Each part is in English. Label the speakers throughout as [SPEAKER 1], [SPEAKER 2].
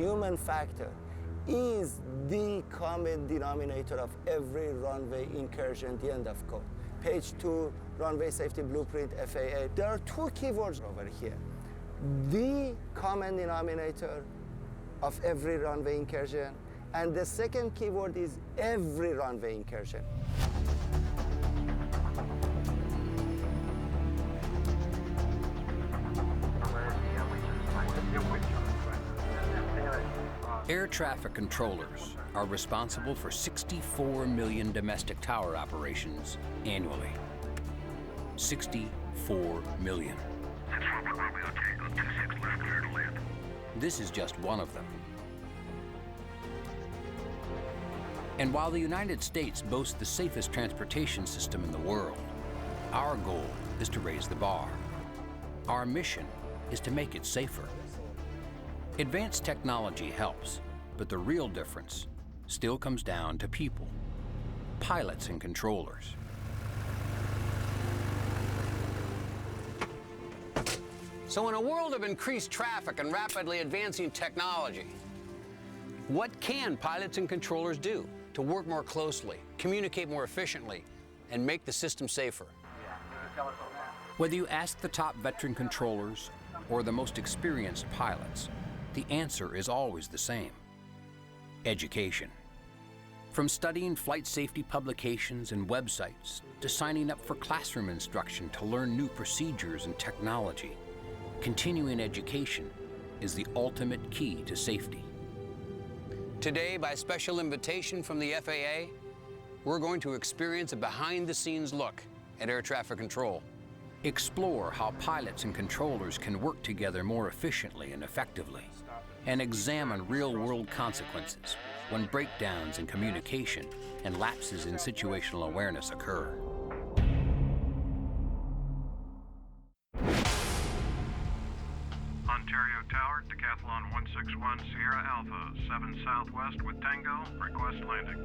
[SPEAKER 1] human factor is the common denominator of every runway incursion, the end of code. Page 2, Runway Safety Blueprint, FAA. There are two keywords over here. The common denominator of every runway incursion, and the second keyword is every runway incursion.
[SPEAKER 2] Air traffic controllers are responsible for 64 million domestic tower operations annually. 64 million. This is just one of them. And while the United States boasts the safest transportation system in the world, our goal is to raise the bar. Our mission is to make it safer. Advanced technology helps, but the real difference still comes down to people, pilots and controllers.
[SPEAKER 3] So in a world of increased traffic and rapidly advancing technology, what can pilots and controllers do to work more closely, communicate more efficiently, and make the system safer?
[SPEAKER 2] Whether you ask the top veteran controllers or the most experienced pilots, the answer is always the same: education. From studying flight safety publications and websites to signing up for classroom instruction to learn new procedures and technology, continuing education is the ultimate key to safety.
[SPEAKER 3] Today, by special invitation from the FAA, we're going to experience a behind-the-scenes look at air traffic control.
[SPEAKER 2] Explore how pilots and controllers can work together more efficiently and effectively, and examine real-world consequences when breakdowns in communication and lapses in situational awareness occur.
[SPEAKER 4] Ontario Tower, Decathlon 161 Sierra Alpha, 7 Southwest with Tango, request landing.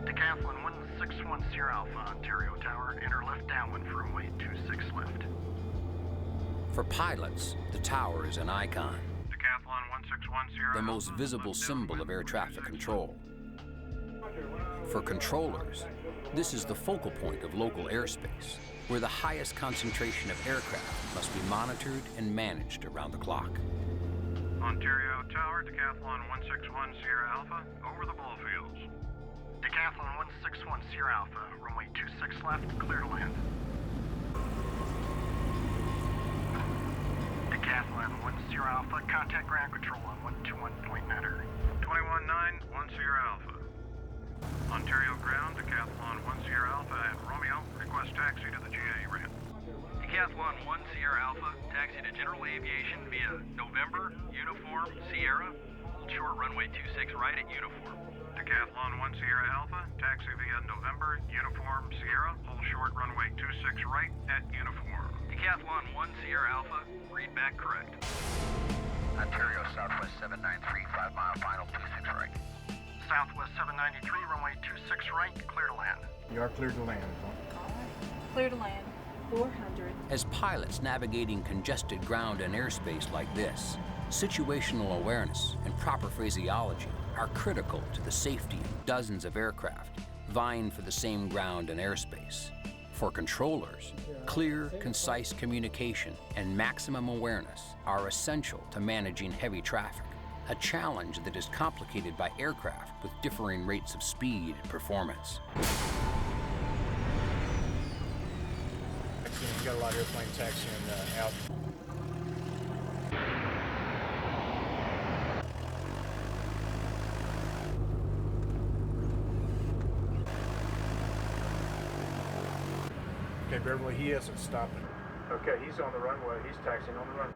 [SPEAKER 5] Decathlon 161 Sierra Alpha, Ontario Tower, enter left downwind for runway 26 left.
[SPEAKER 2] For pilots, the tower is an icon,
[SPEAKER 4] Decathlon 161 Sierra
[SPEAKER 2] the most
[SPEAKER 4] Alpha,
[SPEAKER 2] visible
[SPEAKER 4] left
[SPEAKER 2] symbol of air traffic control. For controllers, this is the focal point of local airspace, where the highest concentration of aircraft must be monitored and managed around the clock.
[SPEAKER 4] Ontario Tower, Decathlon 161 Sierra Alpha, over the ball fields.
[SPEAKER 5] Decathlon 161 Sierra Alpha, runway 26 left, clear to land. Decathlon 1 Sierra Alpha, contact ground control on 121.9er.
[SPEAKER 4] 219, 1 Sierra Alpha. Ontario ground, Decathlon 1 Sierra Alpha at Romeo, request taxi to the GA ramp.
[SPEAKER 6] Decathlon 1 Sierra Alpha, taxi to General Aviation via November, Uniform, Sierra, hold short runway 26 right at Uniform.
[SPEAKER 4] Decathlon 1 Sierra Alpha, taxi via November, Uniform, Sierra, hold short runway 26 right at Uniform.
[SPEAKER 6] Decathlon 1 Sierra Alpha, read back correct.
[SPEAKER 7] Ontario Southwest 793, 5 mile final, 26 right.
[SPEAKER 5] Southwest 793, runway 26 right, clear to land.
[SPEAKER 8] You are cleared to land.
[SPEAKER 9] All right, clear to land, 400.
[SPEAKER 2] As pilots navigating congested ground and airspace like this, situational awareness and proper phraseology are critical to the safety of dozens of aircraft vying for the same ground and airspace. For controllers, clear, concise communication and maximum awareness are essential to managing heavy traffic, a challenge that is complicated by aircraft with differing rates of speed and performance.
[SPEAKER 8] We've got a lot of airplane taxiing out. Okay, Beverly, he isn't stopping. Okay, he's on the runway. He's taxiing on the runway.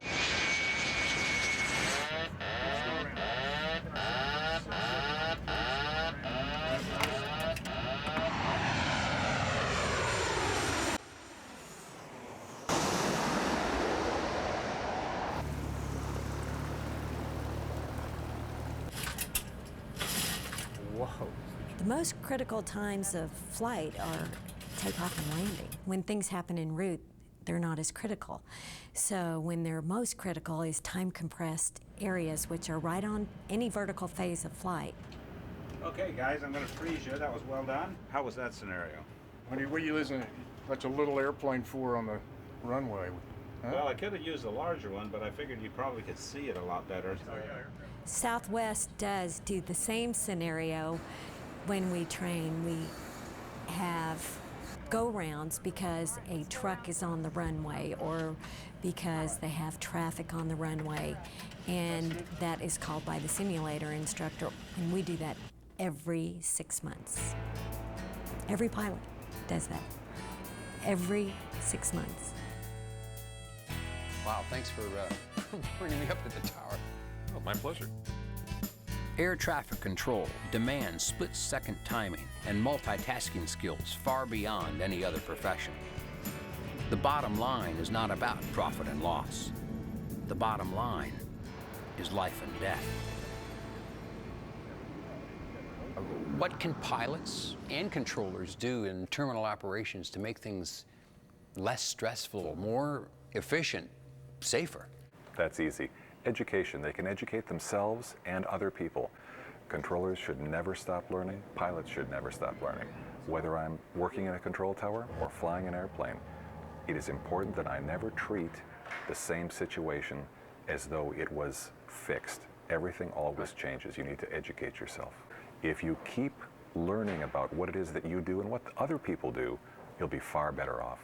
[SPEAKER 8] Whoa.
[SPEAKER 10] The most critical times of flight are takeoff and landing. When things happen en route, they're not as critical. So when they're most critical is time compressed areas, which are right on any vertical phase of flight.
[SPEAKER 11] Okay, guys, I'm going to freeze you. That was well done. How was that scenario?
[SPEAKER 8] What are you using such a little airplane for on the runway? Huh?
[SPEAKER 11] Well, I could have used a larger one, but I figured you probably could see it a lot better.
[SPEAKER 10] Southwest does do the same scenario when we train. We have go-rounds because a truck is on the runway or because they have traffic on the runway, and that is called by the simulator instructor, and we do that every 6 months. Every pilot does that. Every 6 months.
[SPEAKER 3] Wow, thanks for bringing me up to the tower.
[SPEAKER 12] Oh, my pleasure.
[SPEAKER 2] Air traffic control demands split-second timing and multitasking skills far beyond any other profession. The bottom line is not about profit and loss. The bottom line is life and death. What can pilots and controllers do in terminal operations to make things less stressful, more efficient, safer?
[SPEAKER 12] That's easy. Education. They can educate themselves and other people. Controllers should never stop learning. Pilots should never stop learning. Whether I'm working in a control tower or flying an airplane, it is important that I never treat the same situation as though it was fixed. Everything always changes. You need to educate yourself. If you keep learning about what it is that you do and what other people do, you'll be far better off.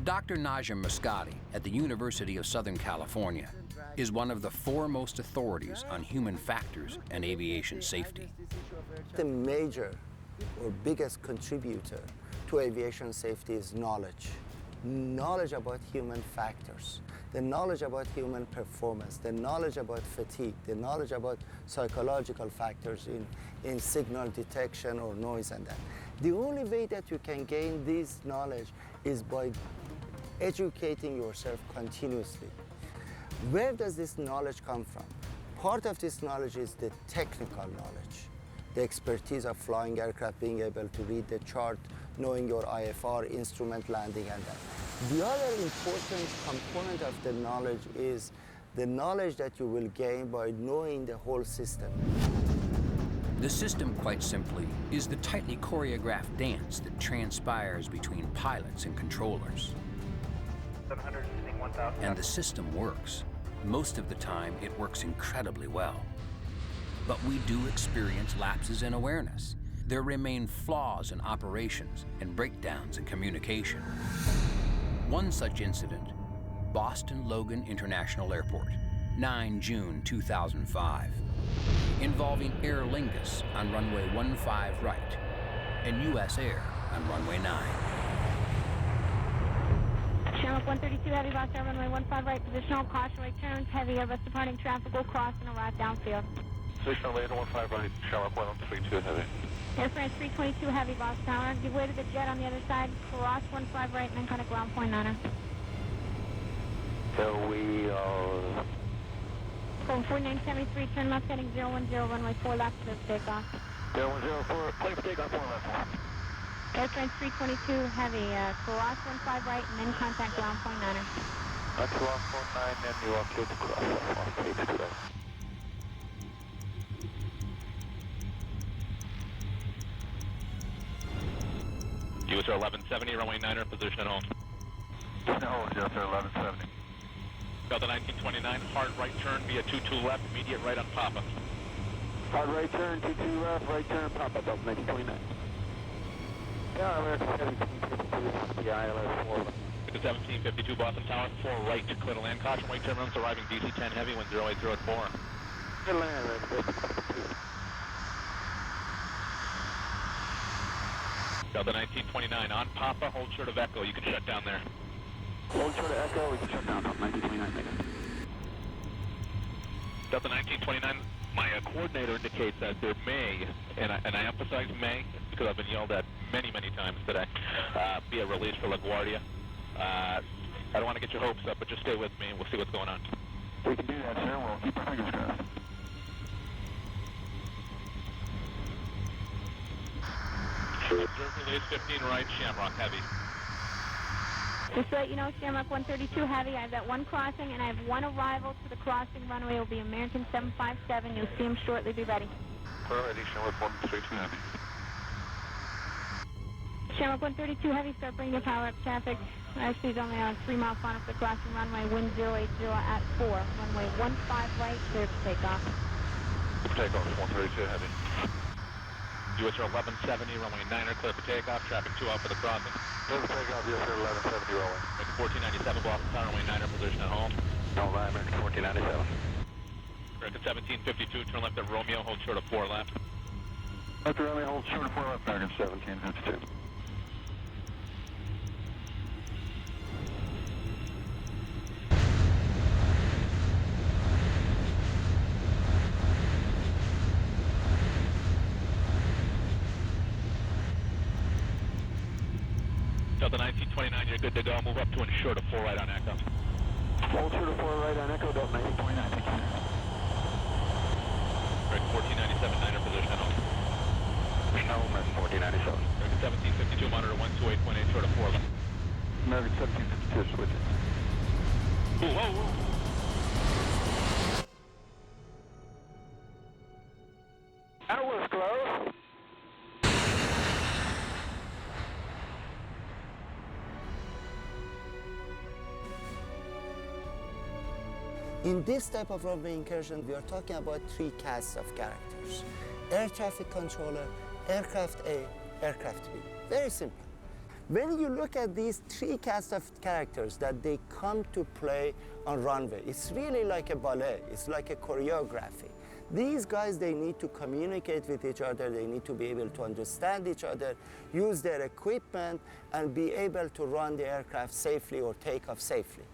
[SPEAKER 2] Dr. Najim Muscati at the University of Southern California is one of the foremost authorities on human factors and aviation safety.
[SPEAKER 1] The major or biggest contributor to aviation safety is knowledge. Knowledge about human factors, the knowledge about human performance, the knowledge about fatigue, the knowledge about psychological factors in signal detection or noise and that. The only way that you can gain this knowledge is by educating yourself continuously. Where does this knowledge come from? Part of this knowledge is the technical knowledge, the expertise of flying aircraft, being able to read the chart, knowing your IFR, instrument landing, and that. The other important component of the knowledge is the knowledge that you will gain by knowing the whole system.
[SPEAKER 2] The system, quite simply, is the tightly choreographed dance that transpires between pilots and controllers. And the system works. Most of the time, it works incredibly well. But we do experience lapses in awareness. There remain flaws in operations and breakdowns in communication. One such incident, Boston Logan International Airport, 9 June 2005, involving Aer Lingus on runway 15 right and US Air on runway 9.
[SPEAKER 13] Shamrock 132 Heavy, Box Air, runway 15 right, positional, caution, right turns, heavy, Airbus departing traffic will cross and arrive downfield.
[SPEAKER 14] Positional, later 15 right, Shamrock 132 Heavy.
[SPEAKER 13] Air France 322 Heavy, Box Tower, give way to the jet on the other side, cross 15 right, and then kind of ground point niner.
[SPEAKER 14] So we are...
[SPEAKER 13] Going 4973, turn left heading 010, runway 4 left, clear for takeoff.
[SPEAKER 14] 0104, clear for takeoff, 4 left.
[SPEAKER 13] Air France 322 Heavy, cross 15 right, and then contact ground point niner.
[SPEAKER 14] That's 149, and you are clear to cross 182.
[SPEAKER 6] USA 1170, runway 9er, position at home.
[SPEAKER 14] No, USA 1170.
[SPEAKER 6] Delta 1929, hard right turn via 22 left, immediate right on Papa.
[SPEAKER 14] Hard right turn, 22 left, right turn, Papa, Delta 1929. Yeah, American Heavy 1752, the ILS 4 left.
[SPEAKER 6] 1752 Boston Tower, 4 right, clear to land, caution, right turn runs arriving DC 10 Heavy, wind 080 at 4.
[SPEAKER 14] Good land, right, 52.
[SPEAKER 6] Delta 1929, on Papa, hold short of Echo, you can shut down there.
[SPEAKER 14] Hold short of Echo, we can shut down, 1929, negative.
[SPEAKER 6] Delta 1929, my coordinator indicates that there may, and I emphasize may, because I've been yelled at many, many times today, be a release for LaGuardia. I don't want to get your hopes up, but just stay with me and we'll see what's going on.
[SPEAKER 14] We can do that, sir. We'll keep our fingers crossed.
[SPEAKER 6] Observe release 15 right, Shamrock Heavy.
[SPEAKER 13] Just to let you know, Shamrock 132 Heavy, I have that one crossing, and I have one arrival to the crossing runway. It will be American 757. You'll see him shortly. Be ready.
[SPEAKER 6] Ready, Shamrock 132 Heavy.
[SPEAKER 13] Shamrock 132 Heavy, start bringing your power up traffic. Actually, it's only on 3 mile final for the crossing runway, wind 080 at 4. Runway 15 right, clear for takeoff.
[SPEAKER 6] Takeoff 132 Heavy. US 1170, runway 9er, clear for takeoff. Traffic 2 out for the crossing. Clear for takeoff, US 1170, rolling. American 1497, Boston Tower, runway 9er, position at home. No, American 1497. American 1752, turn left at Romeo, hold short of 4 left. After Romeo, hold short of 4 left, American 1752. Delta 1929, you're good to go. Move up to and short of 4 right on Echo. Hold short of 4 right on Echo, Delta 1929, thank you. American 1497, 9er position at home. No, American 1497. American 1752, monitor 128.8, short of 4 left. American 1752, switch it. Ooh, whoa, whoa. That was close.
[SPEAKER 1] In this type of runway incursion, we are talking about 3 casts of characters: air traffic controller, aircraft A, aircraft B. Very simple. When you look at these 3 casts of characters that they come to play on runway, it's really like a ballet, it's like a choreography. These guys, they need to communicate with each other, they need to be able to understand each other, use their equipment, and be able to run the aircraft safely or take off safely.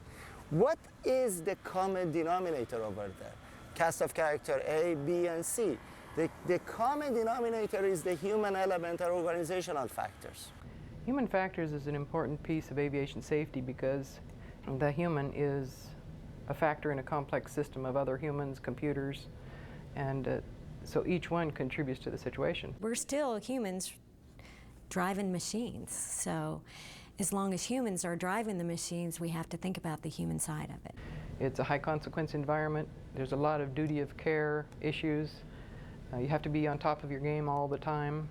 [SPEAKER 1] What is the common denominator over there? Cast of character A, B, and C. The common denominator is the human element or organizational factors.
[SPEAKER 15] Human factors is an important piece of aviation safety because the human is a factor in a complex system of other humans, computers, and so each one contributes to the situation.
[SPEAKER 10] We're still humans driving machines, so as long as humans are driving the machines, we have to think about the human side of it.
[SPEAKER 15] It's a high consequence environment. There's a lot of duty of care issues. You have to be on top of your game all the time.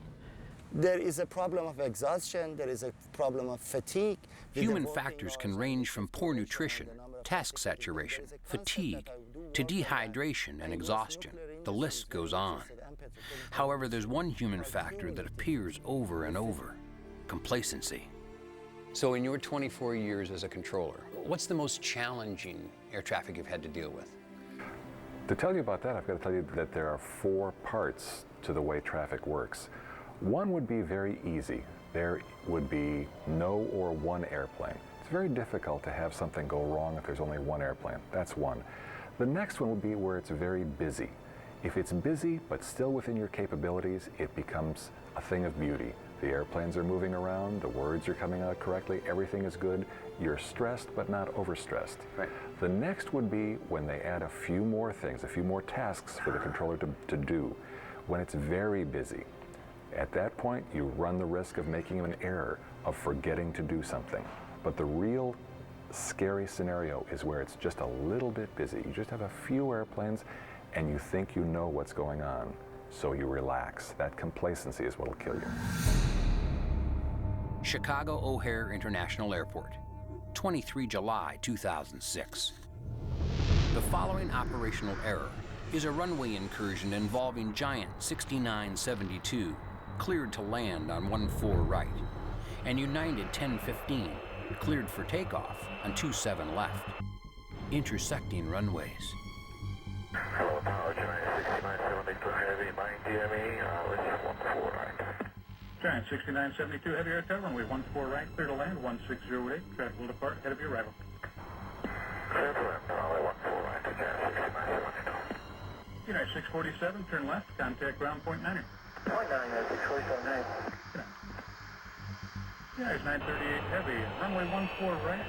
[SPEAKER 1] There is a problem of exhaustion, there is a problem of fatigue.
[SPEAKER 2] Human factors can range from poor nutrition, task saturation, fatigue, to dehydration and exhaustion. The list goes on. However, there's one human factor that appears over and over: complacency.
[SPEAKER 3] So in your 24 years as a controller, what's the most challenging air traffic you've had to deal with?
[SPEAKER 12] To tell you about that, I've got to tell you that there are 4 parts to the way traffic works. One would be very easy. There would be no or one airplane. It's very difficult to have something go wrong if there's only one airplane. That's one. The next one would be where it's very busy. If it's busy but still within your capabilities, it becomes a thing of beauty. The airplanes are moving around, the words are coming out correctly, everything is good. You're stressed but not overstressed.
[SPEAKER 3] Right.
[SPEAKER 12] The next would be when they add a few more things, a few more tasks for the controller to do. When it's very busy. At that point, you run the risk of making an error, of forgetting to do something. But the real scary scenario is where it's just a little bit busy. You just have a few airplanes and you think you know what's going on. So you relax. That complacency is what'll kill you.
[SPEAKER 2] Chicago O'Hare International Airport, 23 July 2006. The following operational error is a runway incursion involving Giant 6972, cleared to land on 14 right, and United 1015, cleared for takeoff on 27 left, intersecting runways.
[SPEAKER 6] Hello, Tower, Giant 6972 Heavy, 9 DME, let's 14 right.
[SPEAKER 8] Giant 6972 Heavy Air Tower, runway 14 right, clear to land, 1608, traffic will depart, head of your arrival.
[SPEAKER 6] Clear to land, runway 14 right to Giant 6972.
[SPEAKER 8] United 647, turn left, contact ground point 9er.
[SPEAKER 6] Point 9, 647,
[SPEAKER 8] United 938 Heavy, runway 14 right,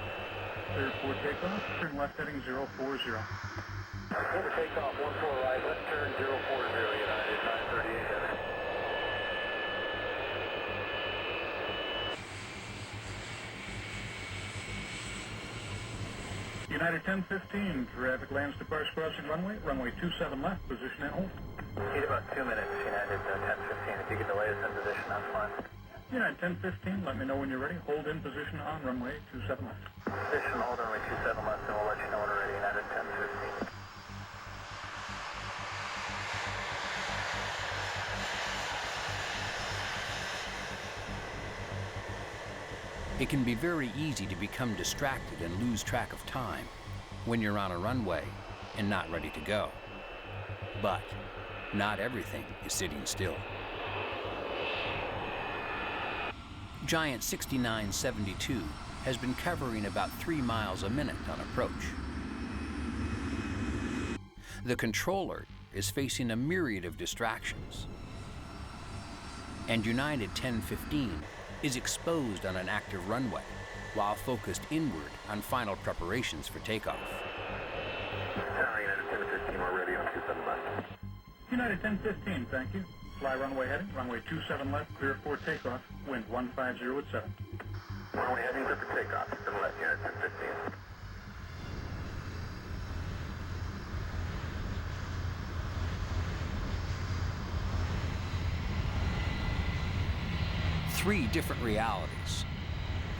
[SPEAKER 8] clear for takeoff, turn left heading 040.
[SPEAKER 6] Clear for takeoff, 14 right, left turn 040, United 938 Heavy.
[SPEAKER 8] United 1015, traffic lands departs crossing runway, runway 27 left, position and hold.
[SPEAKER 5] Need about 2 minutes, United 1015. If you could delay us in position, that's fine.
[SPEAKER 8] United 1015, let me know when you're ready. Hold in position on runway 27 left.
[SPEAKER 5] Position hold runway 27 left, and we'll let you know when we're ready, United 1015.
[SPEAKER 2] It can be very easy to become distracted and lose track of time when you're on a runway and not ready to go. But not everything is sitting still. Giant 6972 has been covering about 3 miles a minute on approach. The controller is facing a myriad of distractions. And United 1015 is exposed on an active runway while focused inward on final preparations for takeoff.
[SPEAKER 5] United 1015, we're ready on 27 left.
[SPEAKER 8] United 1015, thank you. Fly runway heading, runway 27 left, clear for takeoff, wind 150 at 7.
[SPEAKER 5] Runway heading to the takeoff, to the left, United 1015.
[SPEAKER 2] Three different realities,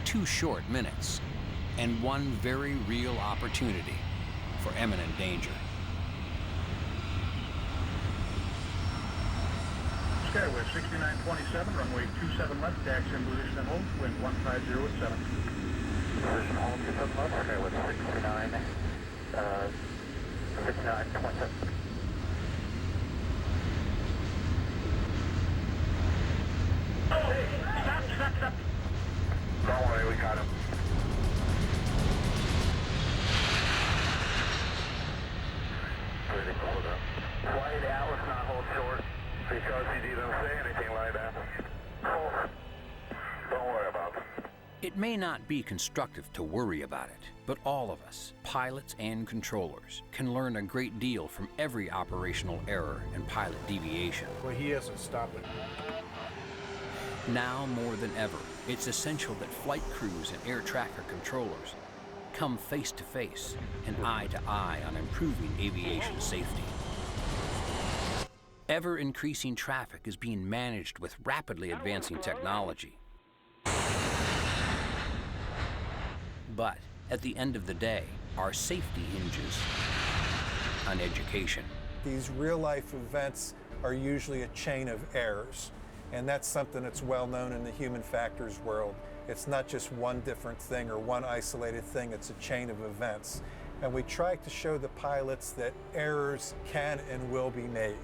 [SPEAKER 2] 2 short minutes, and one very real opportunity for imminent danger.
[SPEAKER 8] Skyway 6927, runway 27 left, taxi in position and hold, wind 150 at 7.
[SPEAKER 5] Position hold 27 left, Skyway 6927.
[SPEAKER 14] Don't worry, we got him.
[SPEAKER 5] Why did Atlas not hold short?
[SPEAKER 14] Because he didn't say anything like that.
[SPEAKER 5] Oh.
[SPEAKER 14] Don't worry about it.
[SPEAKER 2] It may not be constructive to worry about it, but all of us, pilots and controllers, can learn a great deal from every operational error and pilot deviation.
[SPEAKER 11] Well, he isn't stopping.
[SPEAKER 2] Now more than ever, it's essential that flight crews and air traffic controllers come face to face and eye to eye on improving aviation safety. Ever increasing traffic is being managed with rapidly advancing technology. But at the end of the day, our safety hinges on education.
[SPEAKER 16] These real-life events are usually a chain of errors. And that's something that's well known in the human factors world. It's not just one different thing or one isolated thing, it's a chain of events. And we try to show the pilots that errors can and will be made.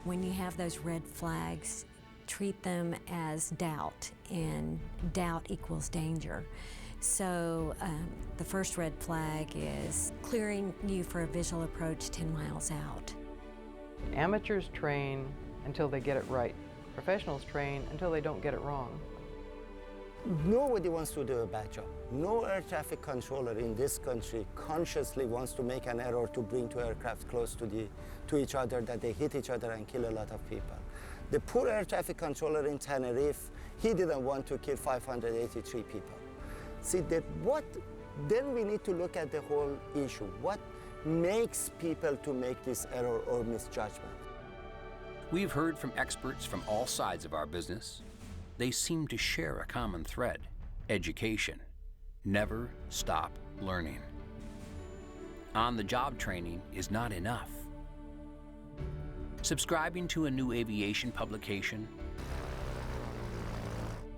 [SPEAKER 10] When you have those red flags, treat them as doubt, and doubt equals danger. So the first red flag is clearing you for a visual approach 10 miles out.
[SPEAKER 15] Amateurs train until they get it right. Professionals train until they don't get it wrong.
[SPEAKER 1] Nobody wants to do a bad job. No air traffic controller in this country consciously wants to make an error to bring two aircraft close to each other, that they hit each other and kill a lot of people. The poor air traffic controller in Tenerife, he didn't want to kill 583 people. See, then we need to look at the whole issue. What makes people to make this error or misjudgment?
[SPEAKER 2] We've heard from experts from all sides of our business. They seem to share a common thread: education. Never stop learning. On-the-job training is not enough. Subscribing to a new aviation publication,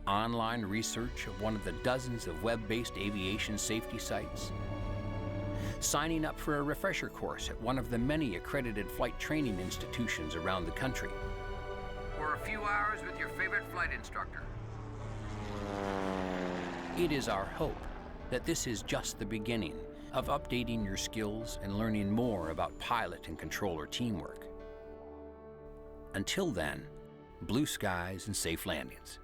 [SPEAKER 2] online research of one of the dozens of web-based aviation safety sites, signing up for a refresher course at one of the many accredited flight training institutions around the country, or a few hours with your favorite flight instructor. It is our hope that this is just the beginning of updating your skills and learning more about pilot and controller teamwork. Until then, blue skies and safe landings.